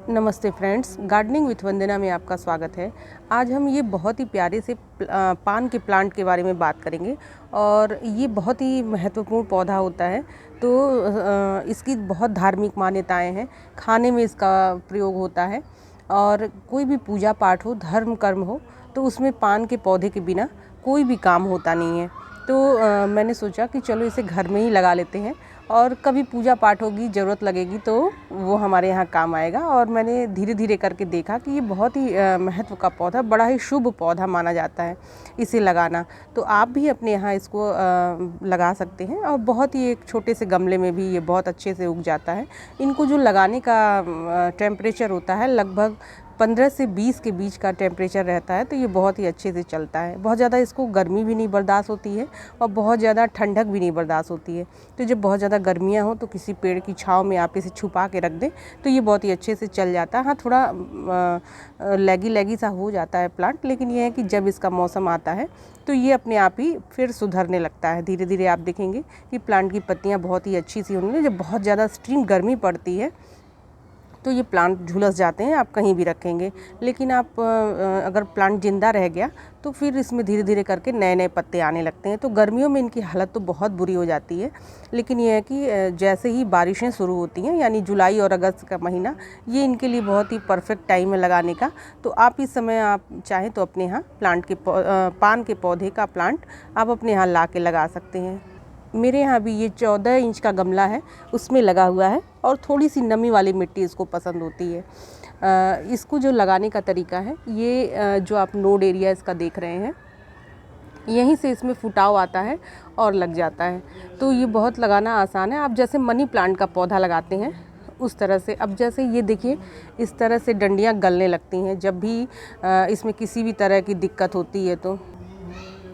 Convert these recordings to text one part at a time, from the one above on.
नमस्ते friends, gardening with वंदना में आपका स्वागत है। आज हम ये बहुत ही प्यारे से पान के प्लांट के बारे में बात करेंगे और ये बहुत ही महत्वपूर्ण पौधा होता है। तो इसकी बहुत धार्मिक मान्यताएं हैं, खाने में इसका प्रयोग होता है और कोई भी पूजा पाठ हो, धर्म कर्म हो तो उसमें पान के पौधे के बिना कोई भी काम होता नहीं है। तो मैंने सोचा कि चलो इसे घर में ही लगा लेते हैं और कभी पूजा पाठ होगी, ज़रूरत लगेगी तो वो हमारे यहाँ काम आएगा। और मैंने धीरे धीरे करके देखा कि ये बहुत ही महत्व का पौधा, बड़ा ही शुभ पौधा माना जाता है इसे लगाना। तो आप भी अपने यहाँ इसको लगा सकते हैं और बहुत ही एक छोटे से गमले में भी ये बहुत अच्छे से उग जाता है। इनको जो लगाने का टेम्परेचर होता है लगभग 15 से 20 के बीच का टेम्परेचर रहता है, तो ये बहुत ही अच्छे से चलता है। बहुत ज़्यादा इसको गर्मी भी नहीं बर्दाश्त होती है और बहुत ज़्यादा ठंडक भी नहीं बर्दाश्त होती है। तो जब बहुत ज़्यादा गर्मियाँ हो तो किसी पेड़ की छाँव में आप इसे छुपा के रख दें तो ये बहुत ही अच्छे से चल जाता है। हाँ, थोड़ा लैगी लैगी सा हो जाता है प्लांट, लेकिन ये है कि जब इसका मौसम आता है तो ये अपने आप ही फिर सुधरने लगता है। धीरे धीरे आप देखेंगे कि प्लांट की पत्तियाँ बहुत ही अच्छी सी होंगी। जब बहुत ज़्यादा एक्सट्रीम गर्मी पड़ती है तो ये प्लांट झुलस जाते हैं, आप कहीं भी रखेंगे। लेकिन आप अगर प्लांट ज़िंदा रह गया तो फिर इसमें धीरे धीरे करके नए नए पत्ते आने लगते हैं। तो गर्मियों में इनकी हालत तो बहुत बुरी हो जाती है, लेकिन ये है कि जैसे ही बारिशें शुरू होती हैं, यानी जुलाई और अगस्त का महीना, ये इनके लिए बहुत ही परफेक्ट टाइम है लगाने का। तो आप इस समय आप चाहें तो अपने यहाँ पान के पौधे का प्लांट आप अपने यहाँ ला के लगा सकते हैं। मेरे यहाँ भी ये 14 इंच का गमला है, उसमें लगा हुआ है और थोड़ी सी नमी वाली मिट्टी इसको पसंद होती है। इसको जो लगाने का तरीका है, ये जो आप नोड एरिया इसका देख रहे हैं, यहीं से इसमें फुटाव आता है और लग जाता है। तो ये बहुत लगाना आसान है। आप जैसे मनी प्लांट का पौधा लगाते हैं उस तरह से। अब जैसे ये देखिए, इस तरह से डंडियाँ गलने लगती हैं जब भी इसमें किसी भी तरह की दिक्कत होती है। तो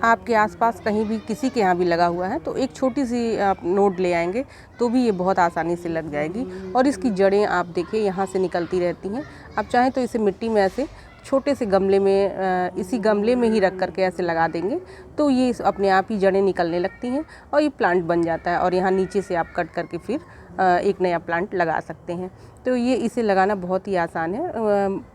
आपके आसपास कहीं भी किसी के यहाँ भी लगा हुआ है तो एक छोटी सी आप नोड ले आएंगे तो भी ये बहुत आसानी से लग जाएगी। और इसकी जड़ें आप देखिए यहाँ से निकलती रहती हैं। आप चाहें तो इसे मिट्टी में ऐसे छोटे से गमले में इसी गमले में ही रख करके ऐसे लगा देंगे तो ये अपने आप ही जड़ें निकलने लगती हैं और ये प्लांट बन जाता है। और यहाँ नीचे से आप कट करके फिर एक नया प्लांट लगा सकते हैं। तो ये इसे लगाना बहुत ही आसान है।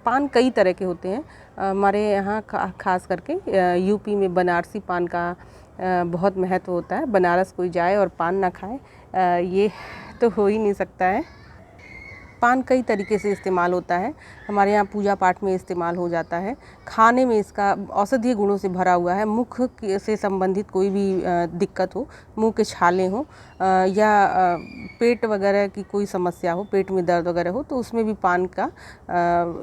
पान कई तरह के होते हैं हमारे यहाँ, खास करके यूपी में बनारसी पान का बहुत महत्व होता है। बनारस कोई जाए और पान ना खाए, ये तो हो ही नहीं सकता है। पान कई तरीके से इस्तेमाल होता है। हमारे यहाँ पूजा पाठ में इस्तेमाल हो जाता है, खाने में इसका औषधीय गुणों से भरा हुआ है। मुख से संबंधित कोई भी दिक्कत हो, मुंह के छाले हो या पेट वगैरह की कोई समस्या हो, पेट में दर्द वगैरह हो, तो उसमें भी पान का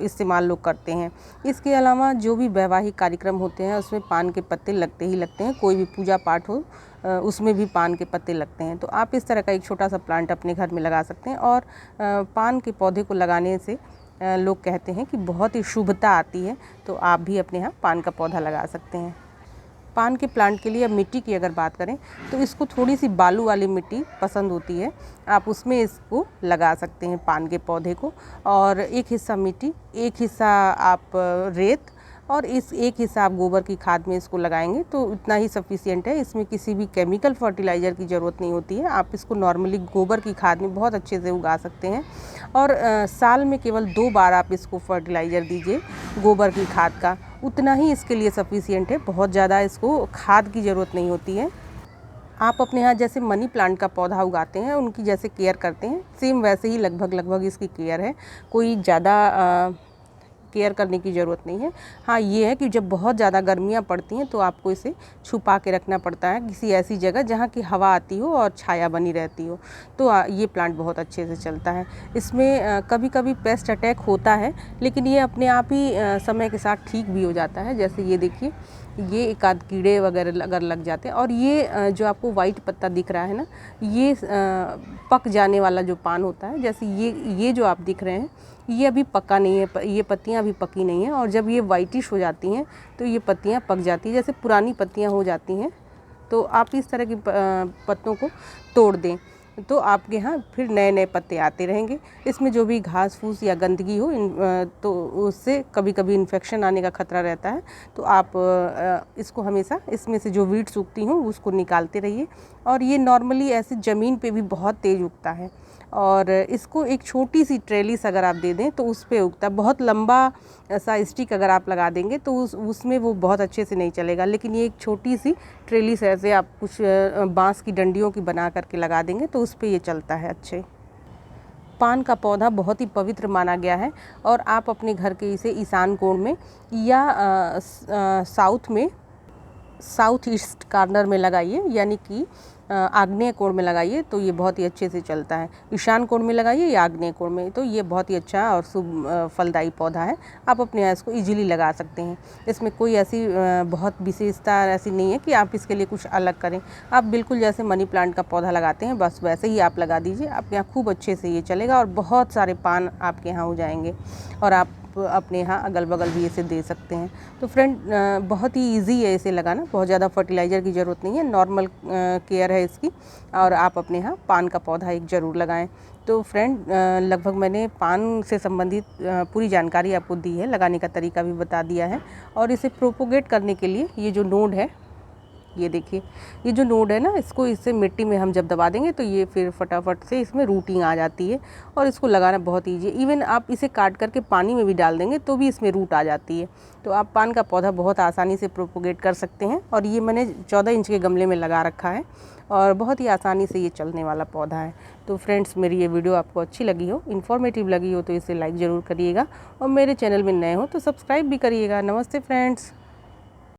इस्तेमाल लोग करते हैं। इसके अलावा जो भी वैवाहिक कार्यक्रम होते हैं उसमें पान के पत्ते लगते ही लगते हैं। कोई भी पूजा पाठ हो उसमें भी पान के पत्ते लगते हैं। तो आप इस तरह का एक छोटा सा प्लांट अपने घर में लगा सकते हैं। और पान के पौधे को लगाने से लोग कहते हैं कि बहुत ही शुभता आती है। तो आप भी अपने यहाँ पान का पौधा लगा सकते हैं। पान के प्लांट के लिए अब मिट्टी की अगर बात करें तो इसको थोड़ी सी बालू वाली मिट्टी पसंद होती है, आप उसमें इसको लगा सकते हैं पान के पौधे को। और एक हिस्सा मिट्टी, एक हिस्सा आप रेत और इस एक हिस्सा आप गोबर की खाद में इसको लगाएंगे तो इतना ही सफिशिएंट है। इसमें किसी भी केमिकल फर्टिलाइज़र की ज़रूरत नहीं होती है। आप इसको नॉर्मली गोबर की खाद में बहुत अच्छे से उगा सकते हैं। और साल में केवल 2 बार आप इसको फर्टिलाइज़र दीजिए गोबर की खाद का, उतना ही इसके लिए सफिशिएंट है। बहुत ज़्यादा इसको खाद की ज़रूरत नहीं होती है। आप अपने यहाँ जैसे मनी प्लांट का पौधा उगाते हैं, उनकी जैसे केयर करते हैं, सेम वैसे ही लगभग इसकी केयर है। कोई ज़्यादा केयर करने की ज़रूरत नहीं है। हाँ, ये है कि जब बहुत ज़्यादा गर्मियाँ पड़ती हैं तो आपको इसे छुपा के रखना पड़ता है किसी ऐसी जगह जहाँ की हवा आती हो और छाया बनी रहती हो। तो ये प्लांट बहुत अच्छे से चलता है। इसमें कभी कभी पेस्ट अटैक होता है, लेकिन ये अपने आप ही समय के साथ ठीक भी हो जाता है। जैसे ये देखिए, ये एक आध कीड़े वगैरह अगर लग जाते हैं। और ये जो आपको वाइट पत्ता दिख रहा है ना, ये पक जाने वाला जो पान होता है। जैसे ये जो आप दिख रहे हैं, ये अभी पका नहीं है, ये पत्तियां अभी पकी नहीं हैं। और जब ये वाइटिश हो जाती हैं तो ये पत्तियां पक जाती हैं, जैसे पुरानी पत्तियां हो जाती हैं। तो आप इस तरह की पत्तों को तोड़ दें तो आपके यहाँ फिर नए नए पत्ते आते रहेंगे। इसमें जो भी घास फूस या गंदगी हो तो उससे कभी कभी इन्फेक्शन आने का खतरा रहता है। तो आप इसको हमेशा इसमें से जो वीड्स उगती हों उसको निकालते रहिए। और ये नॉर्मली ऐसे ज़मीन पे भी बहुत तेज़ उगता है और इसको एक छोटी सी ट्रेलिस अगर आप दे दें तो उस पे उगता है। बहुत लंबा सा स्टिक अगर आप लगा देंगे तो उसमें वो बहुत अच्छे से नहीं चलेगा, लेकिन ये एक छोटी सी ट्रेलिस ऐसे आप कुछ बांस की डंडियों की बना करके लगा देंगे तो उस पे ये चलता है अच्छे। पान का पौधा बहुत ही पवित्र माना गया है और आप अपने घर के इसे ईशान कोण में या साउथ ईस्ट कॉर्नर में लगाइए, यानी कि आग्नेय कोण में लगाइए तो ये बहुत ही अच्छे से चलता है। ईशान कोण में लगाइए या आग्नेय कोण में, तो ये बहुत ही अच्छा और शुभ फलदायी पौधा है। आप अपने यहाँ इसको इजीली लगा सकते हैं। इसमें कोई ऐसी बहुत विशेषता ऐसी नहीं है कि आप इसके लिए कुछ अलग करें। आप बिल्कुल जैसे मनी प्लांट का पौधा लगाते हैं बस वैसे ही आप लगा दीजिए, आपके यहाँ खूब अच्छे से ये चलेगा और बहुत सारे पान आपके यहाँ हो जाएंगे और आप अपने यहाँ अगल बगल भी इसे दे सकते हैं। तो फ्रेंड बहुत ही इजी है इसे लगाना, बहुत ज़्यादा फर्टिलाइज़र की ज़रूरत नहीं है, नॉर्मल केयर है इसकी और आप अपने यहाँ पान का पौधा एक ज़रूर लगाएं। तो फ्रेंड लगभग मैंने पान से संबंधित पूरी जानकारी आपको दी है, लगाने का तरीका भी बता दिया है और इसे प्रोपोगेट करने के लिए ये जो नोड है, ये देखिए ये जो नोड है ना, इसको इससे मिट्टी में हम जब दबा देंगे तो ये फिर फटाफट से इसमें रूटिंग आ जाती है और इसको लगाना बहुत ईजी है। इवन आप इसे काट करके पानी में भी डाल देंगे तो भी इसमें रूट आ जाती है। तो आप पान का पौधा बहुत आसानी से प्रोपोगेट कर सकते हैं और ये मैंने 14 इंच के गमले में लगा रखा है और बहुत ही आसानी से ये चलने वाला पौधा है। तो फ्रेंड्स मेरी ये वीडियो आपको अच्छी लगी हो, इन्फॉर्मेटिव लगी हो तो इसे लाइक ज़रूर करिएगा और मेरे चैनल में नए हो तो सब्सक्राइब भी करिएगा। नमस्ते फ्रेंड्स।